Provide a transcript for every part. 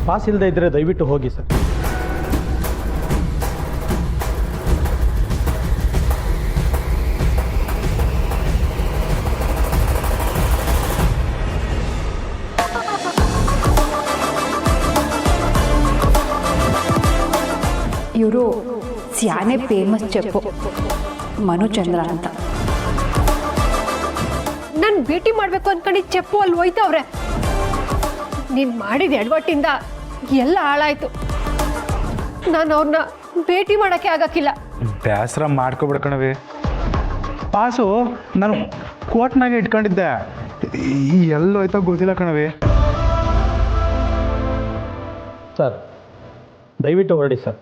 Pass ಇಲ್ಲದೆ ಇದ್ದರೆ ದಯವಿಟ್ಟು ಹೋಗಿ ಸರ್. ಇವರು ಸ್ಯಾನೆ ಫೇಮಸ್ ಚೆಪ್ಪು ಮನುಚಂದ್ರ ಅಂತ. ನಾನು ಭೇಟಿ ಮಾಡಬೇಕು ಅಂದ್ಕೊಂಡು ಚೆಪ್ಪು ಅಲ್ಲಿ ಹೋಯ್ತವ್ರೆ. ನೀನು ಮಾಡಿದ ಎಡವಟ್ಟಿಂದ ಎಲ್ಲ ಹಾಳಾಯ್ತು. ನಾನು ಅವ್ರನ್ನ ಭೇಟಿ ಮಾಡೋಕ್ಕೆ ಆಗಕ್ಕಿಲ್ಲ. ಬೇಸರ ಮಾಡ್ಕೊಬಿಡ್ಕಣವಿ. ಪಾಸು ನಾನು ಕೋಟ್ನಾಗೆ ಇಟ್ಕೊಂಡಿದ್ದೆ, ಎಲ್ಲೋ ಆಯ್ತಾ ಗೊತ್ತಿಲ್ಲ ಕಣವಿ. ಸರ್ ದಯವಿಟ್ಟು ಹೊರಡಿ ಸರ್.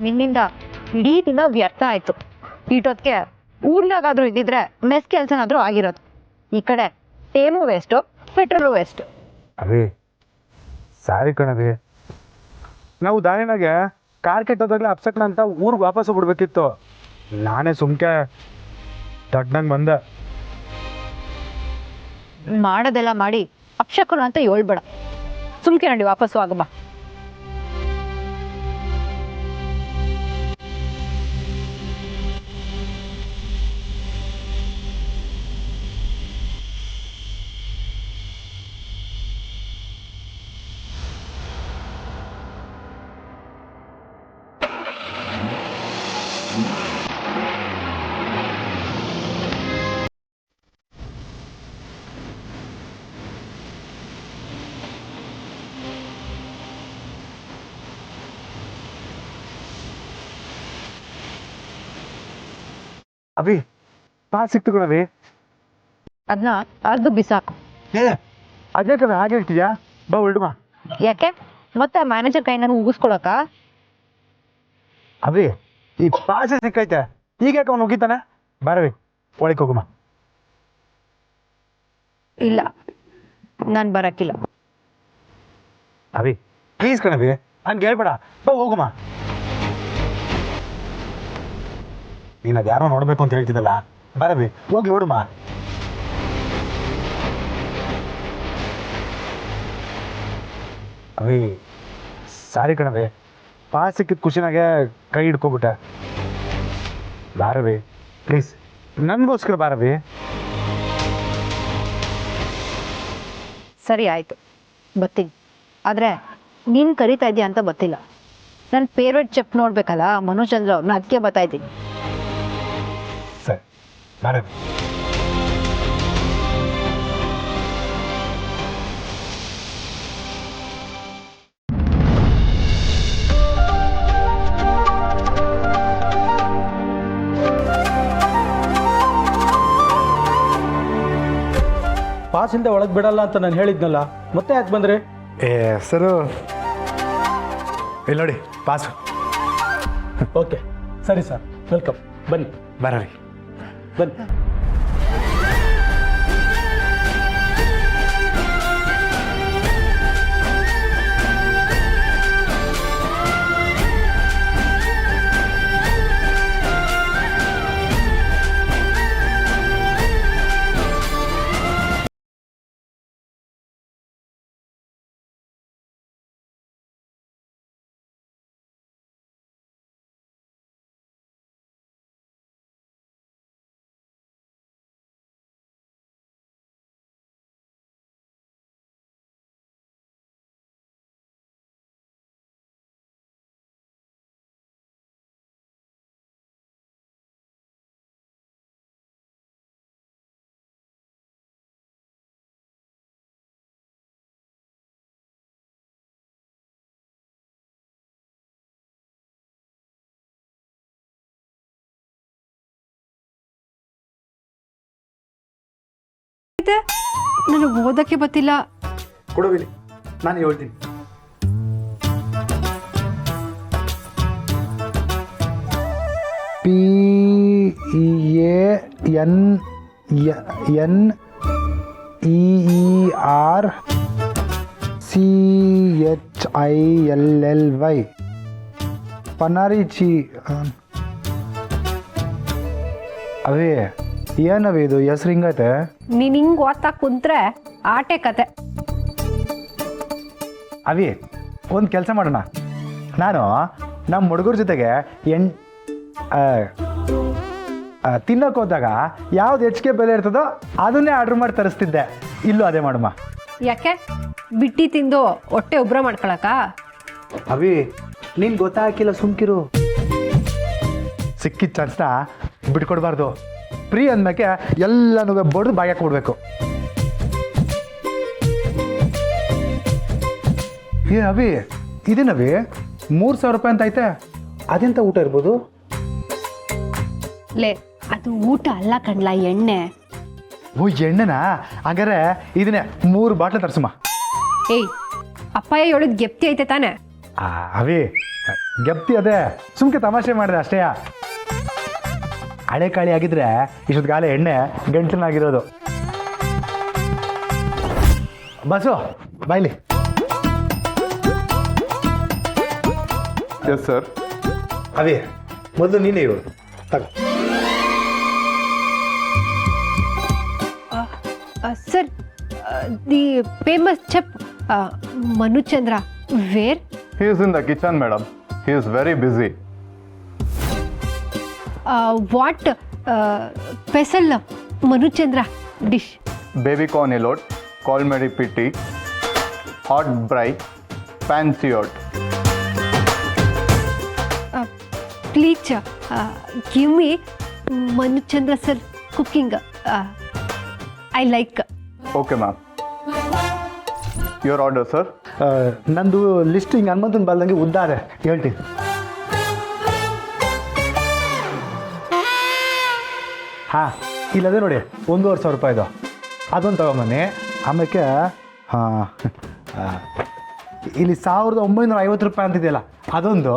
ನಿನ್ನಿಂದ ಇಡೀ ದಿನ ವ್ಯರ್ಥ ಆಯ್ತು. ಈಟೊತ್ತಿಗೆ ಊರ್ನಾಗಾದ್ರೂ ಇದ್ದಿದ್ರೆ ಮೆಸ್ ಕೆಲಸನಾದ್ರೂ ಆಗಿರೋದು. ಈ ಕಡೆ ಟೇಮು ವೇಸ್ಟು, ಪೆಟ್ರೋಲು ವೇಸ್ಟು. ಅವಿ ಸಾರಿ ಕಣವಿ, ನಾವು ದಾರಿನಾಗೆ ಕಾರ್ ಕೆಟ್ಟೋದಾಗಲೇ ಅಪ್ಸಕ್ನ ಅಂತ ಊರಿಗೆ ವಾಪಸ್ಸು ಬಿಡ್ಬೇಕಿತ್ತು. ನಾನೇ ಸುಮ್ಕೆ ದಡ್ಡಂಗೆ ಬಂದೆ. ಮಾಡೋದೆಲ್ಲ ಮಾಡಿ ಅಪ್ಶಕರು ಅಂತ ಹೇಳ್ಬೇಡ. ಸುಮ್ಕೆ ನೋಡಿ ವಾಪಸ್ಸು ಆಗಮ್ಮ. ಅವಿ ಪಾಸ್ ಸಿಕ್ತು ಕಣವಿ. ಅದನ್ನ ಅರ್ದು ಬಿಸಾಕು. ಅದೇ ಕಣ ಹಾಗೆ ಹೇಳ್ತೀಯಾ? ಬಾ ಹೊರಡು ಬಾ. ಯಾಕೆ ಮತ್ತೆ ಮ್ಯಾನೇಜರ್ ಕೈ ನಾನು ಉಗಿಸ್ಕೊಳಕ? ಅವಿ ಈ ಪಾಸೆ ಸಿಕ್ಕೈತೆ, ಈಗ ಯಾಕೆ ಅವ್ನು ಹೋಗಿತಾನೆ? ಬಾರವಿ ಒಳಗೆ ಹೋಗಮ್ಮ. ಇಲ್ಲ, ನಾನು ಬರಕ್ಕಿಲ್ಲ. ಅವಿ ಪ್ಲೀಸ್ ಕಣವಿ, ಹಂಗೆ ಹೇಳ್ಬೇಡ. ಬಾ ಹೋಗಮ್ಮ. ನೀನು ಅದು ಯಾರೋ ನೋಡಬೇಕು ಅಂತ ಹೇಳ್ತಿದ್ದಲ್ಲ, ಬರವಿ ಹೋಗಿ ನೋಡುಮ್ಮ. ಅವಿ ಸಾರಿ ಕಣವಿ, ಪಾಸ್ ಸಿಕ್ಕಿದ ಖುಷಿನಾಗೆ ಕೈ ಹಿಡ್ಕೊಬಿಟ್ಟೆ. ಬಾರವಿ ಪ್ಲೀಸ್, ನನಗೋಸ್ಕರ ಬಾರವಿ. ಸರಿ ಆಯಿತು, ಬರ್ತೀನಿ. ಆದರೆ ನೀನು ಕರಿತಾ ಇದೆಯಾ ಅಂತ ಗೊತ್ತಿಲ್ಲ. ನನ್ನ ಫೇವ್ರೆಟ್ ಚೆಫ್ ನೋಡ್ಬೇಕಲ್ಲ ಮನುಚಂದ್ರ ಅವ್ರನ್ನ, ಅದಕ್ಕೆ ಬರ್ತಾ ಇದ್ದೀನಿ. ಸರಿ ಬಾರವಿ. ಪಾಸ್ ಇಲ್ಲದೆ ಒಳಗೆ ಬಿಡಲ್ಲ ಅಂತ ನಾನು ಹೇಳಿದ್ನಲ್ಲ, ಮತ್ತೆ ಯಾಕೆ ಬಂದರೆ? ಹೆಸರು ಇಲ್ಲಿ ನೋಡಿ, ಪಾಸು. ಓಕೆ ಸರಿ ಸರ್, ವೆಲ್ಕಮ್. ಬನ್ನಿ ಬರವಿ ಬನ್ನಿ. ನನಗೆ ಓದಕ್ಕೆ ಗೊತ್ತಿಲ್ಲ. ಕೊಡೋವಿಲಿ, ನಾನು ಹೇಳ್ತೀನಿ. PANNERCHILLY ಪನಾರಿಚಿ. ಅವೇ ಏನವೇ ಇದು ಹೆಸ್ರು ಹಿಂಗೈತೆ? ನೀನು ಹಿಂಗೆ ಓದ್ತಾ ಕುಂತ್ರೆ ಆಟೆ ಕತೆ. ಅವಿ, ಒಂದು ಕೆಲಸ ಮಾಡೋಣ. ನಾನು ನಮ್ಮ ಹುಡುಗರ ಜೊತೆಗೆ ತಿನ್ನೋಕೆ ಹೋದಾಗ ಯಾವ್ದು ಹೆಚ್ಚಿಗೆ ಬೆಲೆ ಇರ್ತದೋ ಅದನ್ನೇ ಆರ್ಡ್ರ್ ಮಾಡಿ ತರಿಸ್ತಿದ್ದೆ. ಇಲ್ಲೂ ಅದೇ ಮಾಡಮ್ಮ. ಯಾಕೆ ಬಿಟ್ಟಿ ತಿಂದು ಹೊಟ್ಟೆ ಉಬ್ರ ಮಾಡ್ಕೊಳಕ? ಅವಿ, ನೀನು ಗೊತ್ತಾಗಿಲ್ಲ, ಸುಮ್ಕಿರು. ಸಿಕ್ಕಿದ ಚಾನ್ಸ್ನ ಬಿಟ್ಕೊಡ್ಬಾರ್ದು. ಫ್ರೀ ಅಂದ್ಮೇಲೆ ಎಲ್ಲನೂ ಬಡ್ದು ಬಾಯಾಕೆ ಕೊಡಬೇಕು. ಏ ಅವಿ, ಇದೇನವಿ 3,000 ರೂಪಾಯಿ ಅಂತ ಐತೆ. ಅದೆಂತ ಊಟ ಇರ್ಬೋದು? ಲೇ, ಅದು ಊಟ ಅಲ್ಲ ಕಣ್ಲ, ಎಣ್ಣೆ. ಓ, ಎಣ್ಣೆನಾ? ಹಾಗಾದ್ರೆ ಇದನ್ನೇ 3 ಬಾಟ್ಲು ತರ್ಸಮ್ಮ. ಏಯ್, ಅಪ್ಪಯ್ಯ ಹೇಳಿದ್ ಗೆಪ್ತಿ ಐತೆ ತಾನೆ? ಅವಿ, ಗೆಪ್ತಿ ಅದೇ, ಸುಮ್ಕೆ ತಮಾಷೆ ಮಾಡಿದೆ ಅಷ್ಟೇ. ಹಳೆ ಕಾಳಿ ಆಗಿದ್ರೆ ಇಷ್ಟೊತ್ತು ಗಾಲೆ ಎಣ್ಣೆ ಗಂಟನಾಗಿರೋದು. ಬಸ್ಸು ಬಾಯ್ಲಿ. Yes sir. ಅವಿ, ಮೊದಲು ನೀನೇ ಇವರು ತಗೋ. Sir, the famous chef Manu Chandra where? He is in the kitchen, madam. He is very busy. What special Manuchandra dish? Baby corn elot, colmeri pitti, hot brai, panciote. Please give me Manuchandra sir cooking. I like. Okay, ma'am. Your order, sir. ನಂದು list ಹಿಂಗೆ ಹನುಮಂತನ ಬಾಲ್ದಂಗೆ ಉದ್ದಾರೆ, ಹೇಳ್ತೀನಿ. ಹಾಂ, ಇಲ್ಲದೆ ನೋಡಿ 1,500 ರೂಪಾಯಿದು ಅದೊಂದು ತಗೊಂಬನ್ನಿ. ಆಮೇಲೆ ಹಾಂ, ಇಲ್ಲಿ 1,950 ರೂಪಾಯಿ ಅಂತಿದೆಯಲ್ಲ ಅದೊಂದು.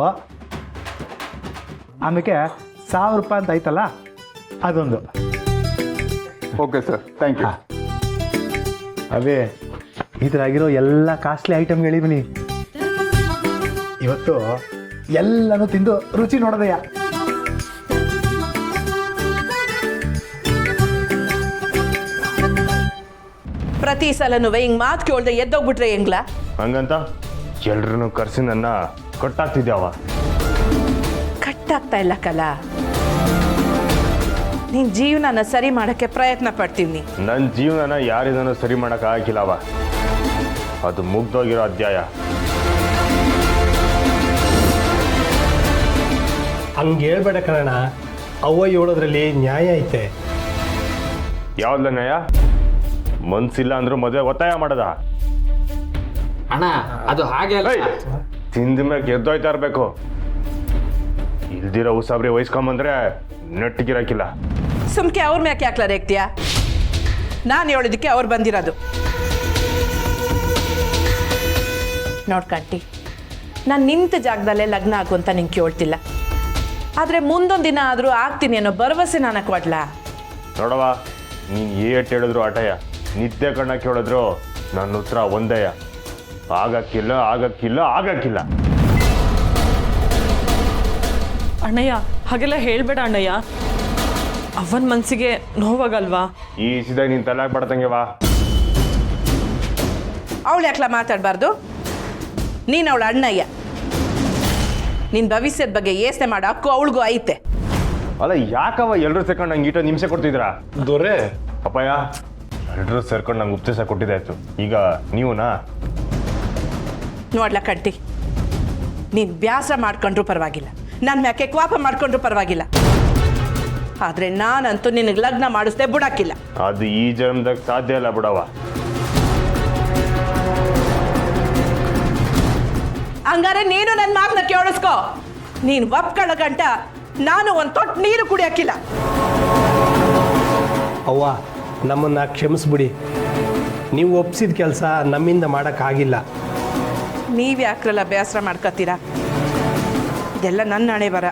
ಆಮೇಲೆ 1,000 ರೂಪಾಯಿ ಅಂತ ಐತಲ್ಲ ಅದೊಂದು. Okay, sir. Thank you. ಅವೇ, ಇದ್ರಾಗಿರೋ ಎಲ್ಲ ಕಾಸ್ಟ್ಲಿ ಐಟಮ್ ಹೇಳಿಬಿನಿ. ಇವತ್ತು ಎಲ್ಲನೂ ತಿಂದು ರುಚಿ ನೋಡೋದಯ್ಯ. ಪ್ರತಿ ಸಲನೂ ಹಿಂಗೆ ಮಾತು ಕೇಳ್ದೆ ಎದ್ದೋಗ್ಬಿಟ್ರೆ ಹೆಂಗ್ಲ? ಹಂಗಂತ ಎಲ್ರನ್ನು ಕರ್ಸಿ ನನ್ನ ಕಟ್ಟಾಗ್ತಿದ್ಯಾವ. ಕಟ್ಟಾಗ್ತಾ ಇಲ್ಲ ಕಲ. ನಿನ್ನ ಜೀವನನ ಸರಿ ಮಾಡೋಕ್ಕೆ ಪ್ರಯತ್ನ ಪಡ್ತೀನಿ. ನನ್ನ ಜೀವನನ ಯಾರಿದನ್ನು ಸರಿ ಮಾಡೋಕೆ ಆಗಿಲ್ಲವ. ಅದು ಮುಗ್ದೋಗಿರೋ ಅಧ್ಯಾಯ. ಹಂಗೆ ಹೇಳ್ಬೇಡ ಕಣ. ಅವ್ವ ಹೇಳೋದ್ರಲ್ಲಿ ನ್ಯಾಯ ಐತೆ. ಯಾವ್ದಲ್ಲ ನ್ಯಾಯ? ಮನ್ಸಿಲ್ಲ ಅಂದ್ರೂ ಮದುವೆ ಒತ್ತಾಯ ಮಾಡದ? ಅಣ್ಣ, ಅದು ಹಾಗೆ ಅಲ್ಲ. ತಿಂದ ಮೇಲೆ ಎದ್ದೋಯ್ತಾ ಇರಬೇಕು. ಇಲ್ದಿರೋ ಉಸಾಬ್ರಿ ವಹಿಸ್ಕೊಂಬಂದ್ರೆ ನೆಟ್ಟಿಗಿರಕ್ಕಿಲ್ಲ. ಸುಮ್ಕೆ ಅವ್ರ ಮ್ಯಾಕೆ ಯಾಕ್ಲ ರೇಗ್ತೀಯ? ನಾನು ಹೇಳಿದಕ್ಕೆ ಅವ್ರು ಬಂದಿರೋದು. ನೋಡ್ಕಂಟಿ, ನಾನು ನಿಂತ ಜಾಗದಲ್ಲೇ ಲಗ್ನ ಆಗು ಅಂತ ನಿಂಗೆ ಕೇಳ್ತಿಲ್ಲ. ಆದರೆ ಮುಂದೊಂದು ದಿನ ಆದರೂ ಆಗ್ತೀನಿ ಅನ್ನೋ ಭರವಸೆ ನಾನು ಕೊಡ್ಲಾ? ನೋಡವ, ನೀನು ಏಟ್ ಹೇಳಿದ್ರು ಆಟಯ, ನಿದ್ದೆ ಕಣ್ಣ ಕೇಳಿದ್ರು ನನ್ನ ಉತ್ತರ ಒಂದೇಯ. ಆಗಕ್ಕಿಲ್ಲ, ಆಗಕ್ಕಿಲ್ಲ, ಆಗಕ್ಕಿಲ್ಲ. ಅಣ್ಣಯ್ಯ, ಹಾಗೆಲ್ಲ ಹೇಳ್ಬೇಡ ಅಣ್ಣಯ್ಯ. ಅವನ ಮನಸ್ಸಿಗೆ ನೋವಾಗಲ್ವಾ? ಈ ಸಿದಾಗ ನೀನು ತಲೆಗೆ ಬಡ್ತಂಗೆವಾ. ಅವಳು ಯಾಕ್ಲ ಮಾತಾಡಬಾರ್ದು? ನೀನು ಅವಳ ಅಣ್ಣಯ್ಯ. ನಿನ್ನ ಭವಿಷ್ಯದ ಬಗ್ಗೆ ಯೋಚನೆ ಮಾಡೋ ಹಕ್ಕು ಅವಳಿಗೂ ಐತೆ. ಅಲ್ಲ, ಯಾಕವ ಎಲ್ಲರೂ ಸೇರ್ಕೊಂಡು ನಂಗೆ ಈಟೋ ನಿಮಿಷ ಕೊಡ್ತಿದ್ರಾ? ದೊರೆ ಅಪ್ಪಯ್ಯ, ಎಲ್ಲರೂ ಸೇರ್ಕೊಂಡು ನಂಗೆ ಉಪದೇಶ ಕೊಟ್ಟಿದ್ದಾಯ್ತು. ಈಗ ನೀವುನಾ? ನೋಡ್ಲ ಕಟ್ಟಿ, ನೀನು ಬ್ಯಾಸರ ಮಾಡ್ಕೊಂಡ್ರು ಪರವಾಗಿಲ್ಲ, ನನ್ನ ಮ್ಯಾಕೆ ಕ್ವಾಪ ಮಾಡ್ಕೊಂಡ್ರು ಪರವಾಗಿಲ್ಲ. ಆದರೆ ನಾನಂತೂ ನಿನಗೆ ಲಗ್ನ ಮಾಡಿಸ್ದೆ ಬಿಡಕ್ಕಿಲ್ಲ. ಅದು ಈ ಜನ್ಮದಾಗ ಸಾಧ್ಯ ಇಲ್ಲ ಬಿಡವ. ಹಂಗಾರೆ ನೀನು ನನ್ನ ಮಾತನ್ನ ಕೇಳಿಸ್ಕೊ. ನೀನು ಒಪ್ಕೊಳ್ಳೋ ಗಂಟ ನಾನು ಒಂದು ತೊಟ್ಟು ನೀರು ಕುಡಿಯಕ್ಕಿಲ್ಲ. ಅವ್ವ, ನಮ್ಮನ್ನು ಕ್ಷಮಿಸ್ಬಿಡಿ. ನೀವು ಒಪ್ಪಿಸಿದ ಕೆಲಸ ನಮ್ಮಿಂದ ಮಾಡೋಕ್ಕಾಗಿಲ್ಲ. ನೀವು ಯಾಕ್ರಲ್ಲ ಬೇಸರ ಮಾಡ್ಕೊತೀರಾ? ಇದೆಲ್ಲ ನನ್ನ ಹಣೆ ಬರ.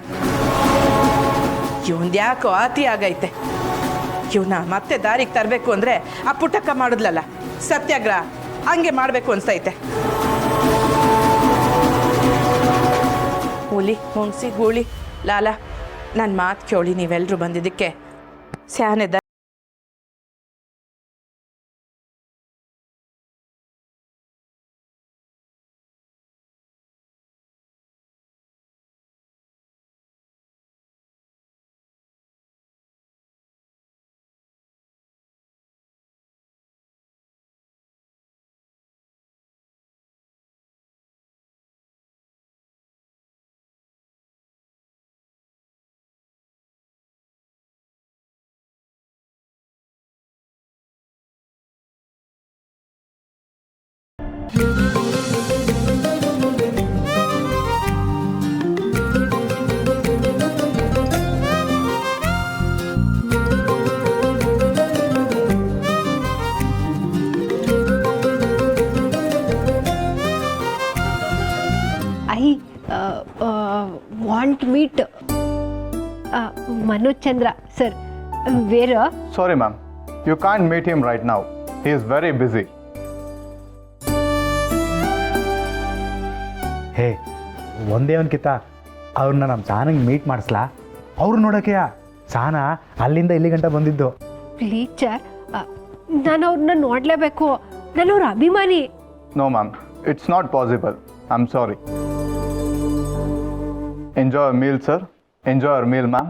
ಇವಂದು ಯಾಕೋ ಅತಿ ಆಗೈತೆ. ಇವನ್ನ ಮತ್ತೆ ದಾರಿಗೆ ತರಬೇಕು ಅಂದರೆ ಆ ಪುಟ್ಟಕ್ಕ ಮಾಡಿದ್ಲಲ್ಲ ಸತ್ಯಾಗ್ರಹ, ಹಂಗೆ ಮಾಡಬೇಕು ಅನ್ಸೈತೆ. ಹುಲಿ ಹುಣ್ಸಿ ಗೂಳಿ ಲಾಲ, ನನ್ನ ಮಾತು ಕೇಳಿ ನೀವೆಲ್ಲರೂ ಬಂದಿದ್ದಕ್ಕೆ ಸ್ಯಾನೆ I want meet Manoj Chandra sir. Where? Sorry, ma'am. You can't meet him right now. He is very busy. ಹೇ, ಒಂದೇ ಒಂದ್ಕಿತ ಅವ್ರನ್ನ ನಮ್ಮ ಸಹನಂಗೆ ಮೀಟ್ ಮಾಡಿಸ್ಲಾ? ಅವ್ರು ನೋಡೋಕೆಯಾ ಸಹನ ಅಲ್ಲಿಂದ ಇಲ್ಲಿ ಗಂಟ ಬಂದಿದ್ದು. ಪ್ಲೀಸ್ ಸರ್, ನಾನು ಅವ್ರನ್ನ ನೋಡಲೇಬೇಕು. ನಾನು ಅವ್ರ ಅಭಿಮಾನಿ. No, ma'am. It's not possible. I'm sorry. Enjoy your meal, sir. Enjoy your meal, ma'am.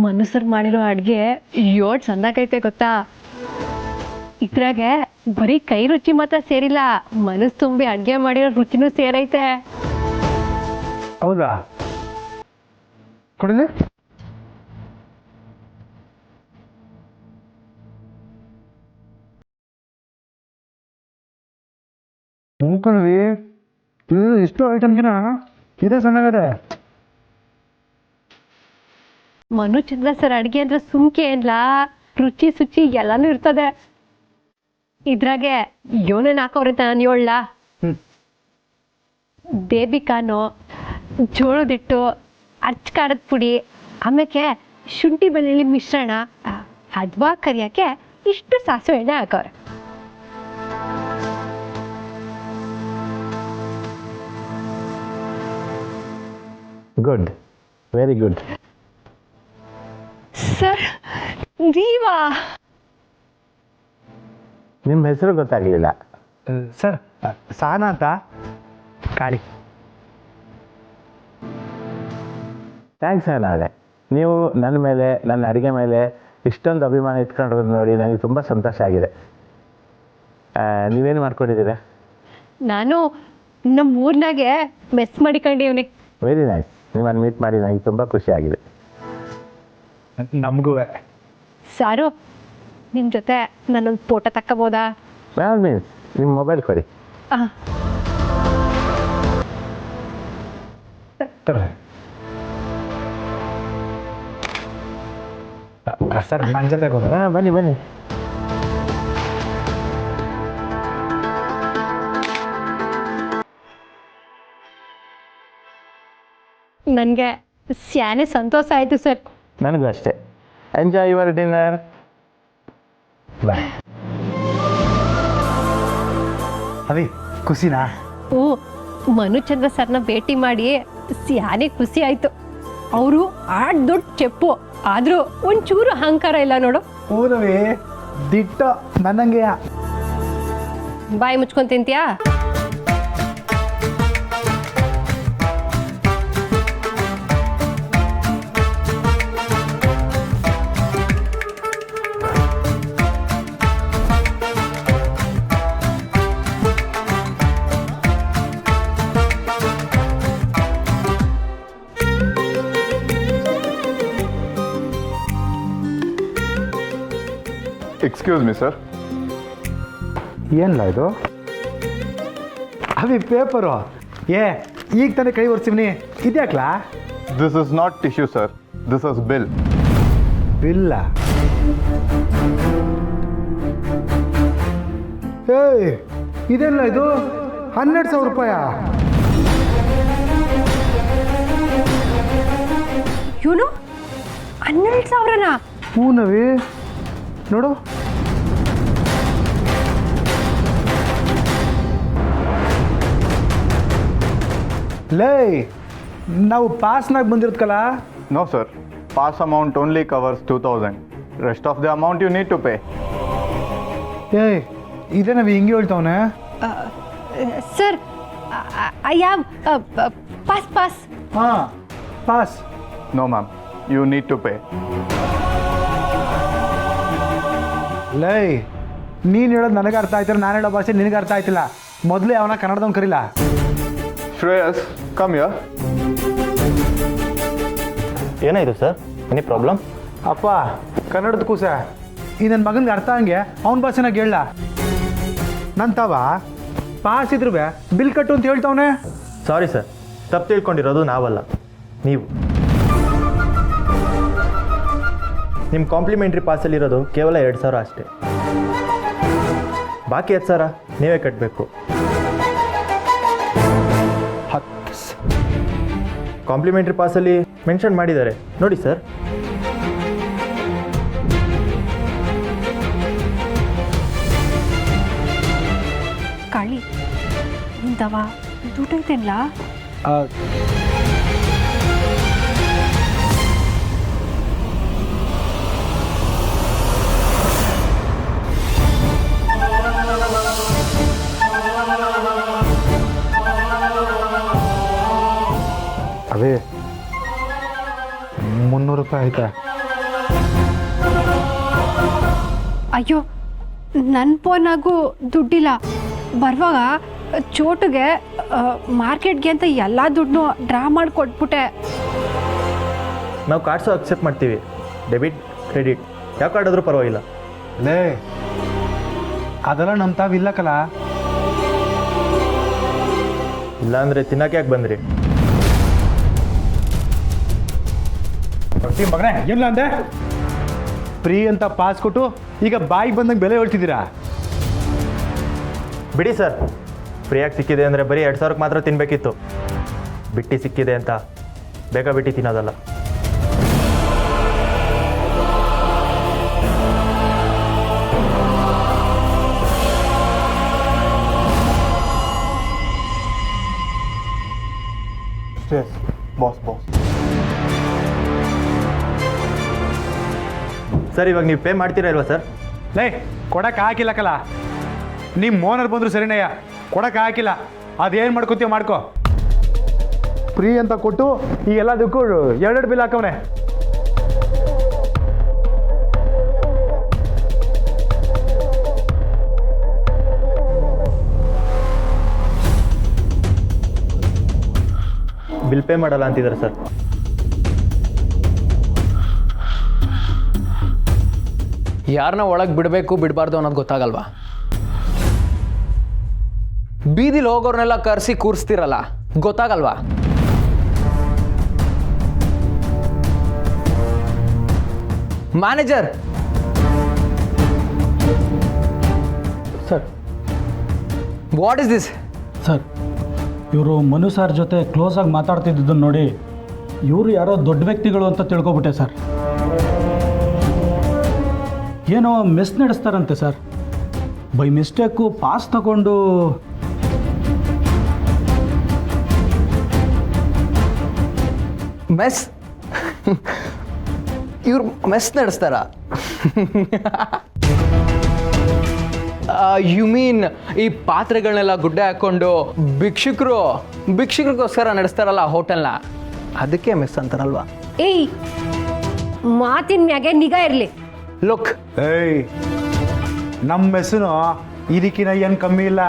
ಮನುಷ್ಯರು ಮಾಡಿರೋ ಅಡುಗೆ ಯೋಡ್ ಸಂದಾಕೈತೆ ಗೊತ್ತಾ? ಇದ್ರಾಗೆ ಬರೀ ಕೈ ರುಚಿ ಮಾತ್ರ ಸೇರಿಲ್ಲ, ಮನಸ್ಸು ತುಂಬಿ ಅಡುಗೆ ಮಾಡಿರೋ ರುಚಿನೂ ಸೇರೈತೆ. ಹೌದಾ? ಕೊಡಲಿ. ನೋಡ್ಕೊಂಡ್ವಿ ಇಷ್ಟು ಐಟಮ್ಗಿನ ಇದೇ ಚೆನ್ನಾಗದೆ. ಮನೋಜ್ ಚಂದ್ರ ಸರ್ ಅಡುಗೆ ಅಂದ್ರೆ ಸುಮ್ಕೆ ಏನ್ಲ, ರುಚಿ ಸುಚಿ ಎಲ್ಲಾನು ಇರ್ತದೆ. ಇದ್ರಾಗೆ ಯೋನೇನು ಹಾಕೋರೆ ಅಂತ ನಾನು ಹೇಳ. ಬೇಬಿಕಾನು, ಜೋಳದಿಟ್ಟು, ಅಚ್ಚ ಖಾರದ ಪುಡಿ, ಆಮೇಲೆ ಶುಂಠಿ ಬೆಳ್ಳುಳ್ಳಿ ಮಿಶ್ರಣ, ಹದ್ವಾ ಕರಿಯೋಕ್ಕೆ ಇಷ್ಟು ಸಾಸಿವೆ ಎಣ್ಣೆ ಹಾಕೋರೆ. Good, very good. ಸರ್ ನೀವಾ? ನಿಮ್ಮ ಹೆಸರು ಗೊತ್ತಾಗಲಿಲ್ಲ ಸರ್. ಸಹನ ಅಂತ ಕಾಳಿ. ಥ್ಯಾಂಕ್ಸ್ ಅಲ್ಲ, ನೀವು ನನ್ನ ಮೇಲೆ, ನನ್ನ ಅಡುಗೆ ಮೇಲೆ ಇಷ್ಟೊಂದು ಅಭಿಮಾನ ಇಟ್ಕೊಂಡಿರೋದು ನೋಡಿ ನನಗೆ ತುಂಬ ಸಂತೋಷ ಆಗಿದೆ. ನೀವೇನು ಮಾಡ್ಕೊಂಡಿದ್ದೀರಾ? ನಾನು ನಮ್ಮ ಊರ್ನಾಗೆ ಮೆಸ್ ಮಾಡಿಕೊಂಡಿವ್ನಿ. Very nice. ನಿಮ್ಮನ್ನು ಮೀಟ್ ಮಾಡಿ ನನಗೆ ತುಂಬ ಖುಷಿ ಆಗಿದೆ. ನಮಗೂ. ಸಾರು, ನಿಮ್ಮ ಜೊತೆ ನಾನೊಂದು ಫೋಟೋ ತಕ್ಕೋಬೋದಾ? ಬೈ ಆಲ್ ಮೀನ್ಸ್ ನಿಮ್ಮ ಮೊಬೈಲ್ ಕೊಡಿ. ಸರ್ ನನ್ನ ಜೊತೆ ಬನ್ನಿ ಬನ್ನಿ. ನನಗೆ ಸ್ಯಾನೆ ಸಂತೋಷ ಆಯಿತು ಸರ್. ನನಗೂ ಅಷ್ಟೇ. Enjoy your dinner. ಬಾಯ್. ಅವಿ ಖುಷಿನಾ? ಮನೋಜ್ ಚಂದ್ರ ಸರ್ನ ಭೇಟಿ ಮಾಡಿ ಸ್ಯಾನೆ ಖುಷಿ ಆಯಿತು. ಅವರು ದೊಡ್ಡ ಚೆಪ್ಪು, ಆದರೂ ಒಂಚೂರು ಅಹಂಕಾರ ಇಲ್ಲ ನೋಡು. ಹೌದವಿ, ದಿಟ್ಟ ನನ್ನಂಗೆಯ. ಬಾಯಿ ಮುಚ್ಕೊಂಡು ತಿಂತೀಯಾ? Excuse me, sir. ಏನಿಲ್ಲ ಇದು ಅವಿ ಪೇಪರು ಈಗ ತಾನೇ ಕೈ ಒರೆಸಿವ್ನಿ ಇದ್ಯಾಕ್ಲಾ? This is not tissue, sir. This is bill. ಬಿಲ್ಲ? ಇದೆಲ್ಲ ಇದು 12,000 ರೂಪಾಯ? ಇವನು 12,000ನಾ? ಹ್ಞೂ ನವಿ, ನೋಡು. ಲೇ, ನಾವು ಪಾಸ್ನಾಗ ಬಂದಿರುತ್ತಲ್ಲ? No, sir. Pass amount only covers 2,000. Rest of the amount you need to pay. ಇದೇ ನಾವು ಹಿಂಗೆ ಹೇಳ್ತಾವನೆ. Sir, I have pass. ಹಾಂ, pass. No, ma'am. You need to pay. ಲೈ, ನೀನು ಹೇಳೋದು ನನಗೆ ಅರ್ಥ ಆಯ್ತಿಲ್ಲ, ನಾನು ಹೇಳೋ ಭಾಷೆ ನಿನಗೆ ಅರ್ಥ ಆಯ್ತಿಲ್ಲ. ಮೊದಲೇ ಅವನ ಕನ್ನಡದವ್ನು ಕರೀಲ. Shreyas, come here. ಏನಾಯಿತು ಸರ್? Any problem? ಅಪ್ಪ, ಕನ್ನಡದ ಕೂಸ ಈ ನನ್ನ ಮಗನಿಗೆ ಅರ್ಥ ಹಂಗೆ ಅವನ ಭಾಷೆನಾಗ ಹೇಳ. ನನ್ನ ತವ ಪಾಸ್ ಇದ್ರು ಬಿಲ್ ಕಟ್ಟು ಅಂತ ಹೇಳ್ತಾವನೆ. ಸಾರಿ ಸರ್, ತಪ್ಪು ತಿಳ್ಕೊಂಡಿರೋದು ನಾವಲ್ಲ, ನೀವು. ನಿಮ್ಮ ಕಾಂಪ್ಲಿಮೆಂಟ್ರಿ ಪಾಸಲ್ಲಿರೋದು ಕೇವಲ 2,000 ಅಷ್ಟೇ. ಬಾಕಿ 10,000 ನೀವೇ ಕಟ್ಟಬೇಕು. ಕಾಂಪ್ಲಿಮೆಂಟ್ರಿ ಪಾಸಲ್ಲಿ ಮೆನ್ಷನ್ ಮಾಡಿದ್ದಾರೆ ನೋಡಿ ಸರ್. ಕಾಳಿ, ನಿಂದವ ದುಡ್ಡೈತೆಲ್ಲ? ಅವೇ 300 ರೂಪಾಯಿ ಆಯ್ತಾ? ಅಯ್ಯೋ, ನನ್ನ ಫೋನಾಗೂ ದುಡ್ಡಿಲ್ಲ. ಬರುವಾಗ ಚೋಟುಗೆ ಮಾರ್ಕೆಟ್ಗೆ ಅಂತ ಎಲ್ಲ ದುಡ್ಡನ್ನು ಡ್ರಾ ಮಾಡಿ ಕೊಟ್ಬಿಟ್ಟೆ. ನಾವು ಕಾರ್ಡ್ಸು ಅಕ್ಸೆಪ್ಟ್ ಮಾಡ್ತೀವಿ, ಡೆಬಿಟ್ ಕ್ರೆಡಿಟ್ ಯಾವ ಕಾರ್ಡ್ ಆದರೂ ಪರವಾಗಿಲ್ಲ. ಲೇ, ಅದೆಲ್ಲ ನಮ್ಮ ತಾವಿಲ್ಲಕಲ್ಲ. ಇಲ್ಲಾಂದರೆ ತಿನ್ನಕ್ಕೆ ಯಾಕೆ ಬಂದ್ರಿ? ಮಗನೇ, ಏನಿಲ್ಲ ಅಂದೆ? ಫ್ರೀ ಅಂತ ಪಾಸ್ ಕೊಟ್ಟು ಈಗ ಬಾಯಿಗೆ ಬಂದಂಗೆ ಬೆಲೆ ಹೇಳ್ತಿದ್ದೀರಾ? ಬಿಡಿ ಸರ್, ಫ್ರೀಯಾಗಿ ಸಿಕ್ಕಿದೆ ಅಂದರೆ ಬರೀ 2,000ಕ್ಕೆ ಮಾತ್ರ ತಿನ್ನಬೇಕಿತ್ತು. ಬಿಟ್ಟು ಸಿಕ್ಕಿದೆ ಅಂತ ಬೇಗ ಬಿಟ್ಟು ತಿನ್ನೋದಲ್ಲ. Yes, boss. ಸರ್, ಇವಾಗ ನೀವು ಪೇ ಮಾಡ್ತೀರಾ ಇಲ್ವಾ ಸರ್? ಲೇ, ಕೊಡಕ್ಕೆ ಹಾಕಿಲ್ಲಕಲ್ಲ. ನಿಮ್ಮ ಓನರ್ ಬಂದರು ಸರಿನಯ್ಯ, ಕೊಡಕ್ಕೆ ಹಾಕಿಲ್ಲ. ಅದೇನು ಮಾಡ್ಕೊತೀವ ಮಾಡ್ಕೊ. ಫ್ರೀ ಅಂತ ಕೊಟ್ಟು ಈ ಎಲ್ಲದಕ್ಕೂ 2 ಬಿಲ್ ಹಾಕವನೆ. ಬಿಲ್ ಪೇ ಮಾಡಲ್ಲ ಅಂತಿದ್ದಾರೆ ಸರ್. ಯಾರನ್ನ ಒಳಗೆ ಬಿಡಬೇಕು ಬಿಡಬಾರ್ದು ಅನ್ನೋದು ಗೊತ್ತಾಗಲ್ವಾ? ಬೀದಿಲಿ ಹೋಗೋರ್ನೆಲ್ಲ ಕರೆಸಿ ಕೂರಿಸ್ತಿರಲ್ಲ, ಗೊತ್ತಾಗಲ್ವಾ? Manager sir, what is this? Sir, ಇವರು ಮನು ಸರ್ ಜೊತೆ ಕ್ಲೋಸಾಗಿ ಮಾತಾಡ್ತಿದ್ದನ್ನು ನೋಡಿ ಇವರು ಯಾರೋ ದೊಡ್ಡ ವ್ಯಕ್ತಿಗಳು ಅಂತ ತಿಳ್ಕೊಬಿಟ್ಟೆ ಸರ್. ಏನೋ ಮೆಸ್ ನಡೆಸ್ತಾರಂತೆ ಸರ್. ಬೈ ಮಿಸ್ಟೇಕು ಪಾಸ್ ತಗೊಂಡು ಮೆಸ್ ಇವ್ರು ಮೆಸ್ ನಡೆಸ್ತಾರ? ಯು ಮೀನ್ ಈ ಪಾತ್ರೆಗಳನ್ನೆಲ್ಲ ಗುಡ್ಡೆ ಹಾಕ್ಕೊಂಡು ಭಿಕ್ಷುಕರಿಗೋಸ್ಕರ ನಡೆಸ್ತಾರಲ್ಲ ಹೋಟೆಲ್ನ, ಅದಕ್ಕೆ ಮೆಸ್ ಅಂತಾರಲ್ವಾ? ಏಯ್, ಮಾತಿನ ಮ್ಯಾಗೆ ನಿಗಾ ಇರಲಿ. ಲುಕ್, ಏಯ್, ನಮ್ಮ ಮೆಸ್ಸು ಇದಕ್ಕಿನ ಏನು ಕಮ್ಮಿ ಇಲ್ಲ.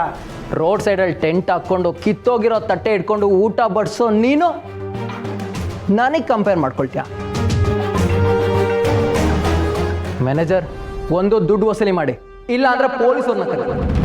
ರೋಡ್ ಸೈಡಲ್ಲಿ ಟೆಂಟ್ ಹಾಕ್ಕೊಂಡು ಕಿತ್ತೋಗಿರೋ ತಟ್ಟೆ ಇಟ್ಕೊಂಡು ಊಟ ಬಡಿಸೋ ನೀನು ನನಗೆ ಕಂಪೇರ್ ಮಾಡ್ಕೊಳ್ತೀಯ? ಮ್ಯಾನೇಜರ್, ಒಂದು ದುಡ್ಡು ವಸೂಲಿ ಮಾಡಿ, ಇಲ್ಲ ಅಂದರೆ ಪೊಲೀಸವ್ರನ್ನ ಕರೀರಿ.